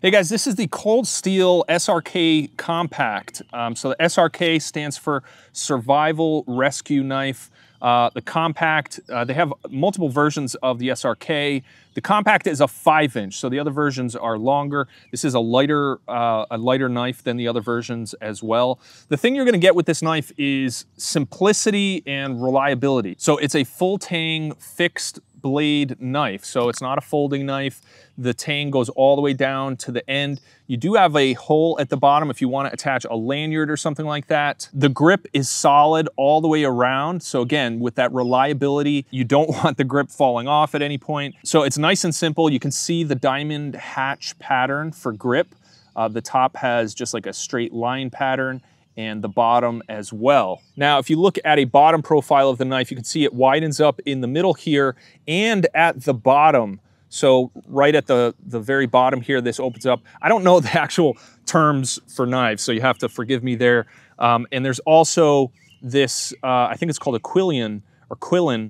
Hey guys, this is the Cold Steel SRK Compact. So the SRK stands for Survival Rescue Knife. The Compact, they have multiple versions of the SRK. The Compact is a 5-inch, so the other versions are longer. This is a lighter knife than the other versions as well. The thing you're gonna get with this knife is simplicity and reliability. So it's a full tang fixed blade knife, so it's not a folding knife. The tang goes all the way down to the end. You do have a hole at the bottom if you want to attach a lanyard or something like that. The grip is solid all the way around. So again, with that reliability, you don't want the grip falling off at any point. So it's nice and simple. You can see the diamond hatch pattern for grip. The top has just like a straight line pattern, and the bottom as well. Now, if you look at a bottom profile of the knife, you can see it widens up in the middle here and at the bottom. So right at the very bottom here, this opens up. I don't know the actual terms for knives, so you have to forgive me there. And there's also this, I think it's called a quillion or quillin,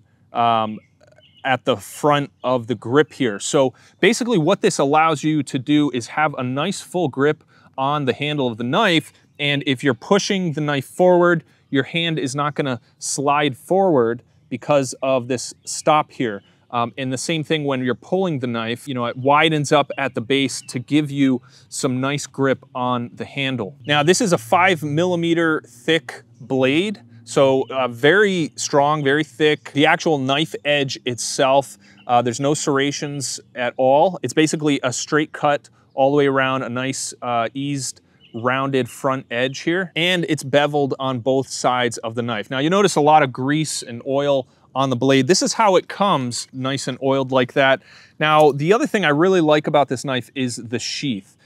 at the front of the grip here. So basically what this allows you to do is have a nice full grip on the handle of the knife. And if you're pushing the knife forward, your hand is not gonna slide forward because of this stop here. And the same thing when you're pulling the knife, you know, it widens up at the base to give you some nice grip on the handle. Now, this is a 5mm thick blade. So very strong, very thick. The actual knife edge itself, there's no serrations at all. It's basically a straight cut all the way around, a nice eased rounded front edge here, and it's beveled on both sides of the knife. Now you notice a lot of grease and oil on the blade. This is how it comes, nice and oiled like that. Now, the other thing I really like about this knife is the sheath.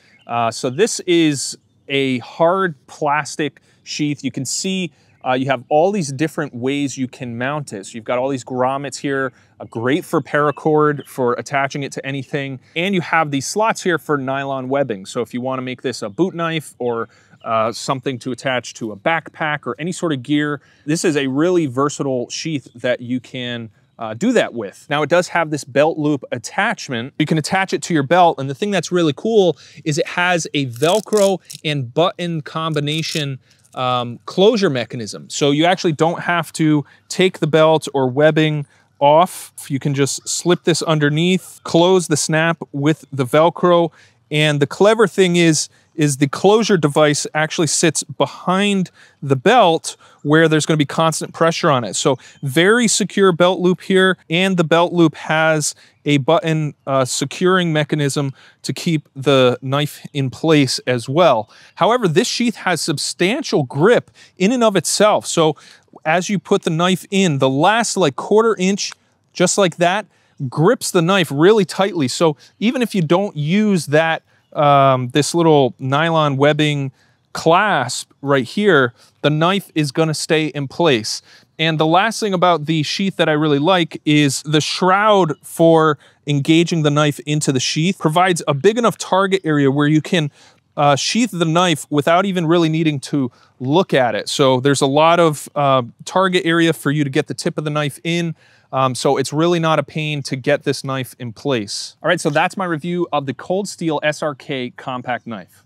So this is a hard plastic sheath. You can see you have all these different ways you can mount it. So you've got all these grommets here, great for paracord, for attaching it to anything. And you have these slots here for nylon webbing. So if you want to make this a boot knife or something to attach to a backpack or any sort of gear, this is a really versatile sheath that you can do that with. Now it does have this belt loop attachment. You can attach it to your belt, and the thing that's really cool is it has a Velcro and button combination closure mechanism. So you actually don't have to take the belt or webbing off. You can just slip this underneath, close the snap with the Velcro. And the clever thing is the closure device actually sits behind the belt where there's going to be constant pressure on it. So very secure belt loop here, and the belt loop has a button securing mechanism to keep the knife in place as well. However, this sheath has substantial grip in and of itself. So as you put the knife in, the last like 1/4 inch, just like that, grips the knife really tightly. So even if you don't use that this little nylon webbing clasp right here, the knife is going to stay in place. And the last thing about the sheath that I really like is the shroud for engaging the knife into the sheath provides a big enough target area where you can sheath the knife without even really needing to look at it. So there's a lot of target area for you to get the tip of the knife in. So it's really not a pain to get this knife in place. All right, so that's my review of the Cold Steel SRK Compact Knife.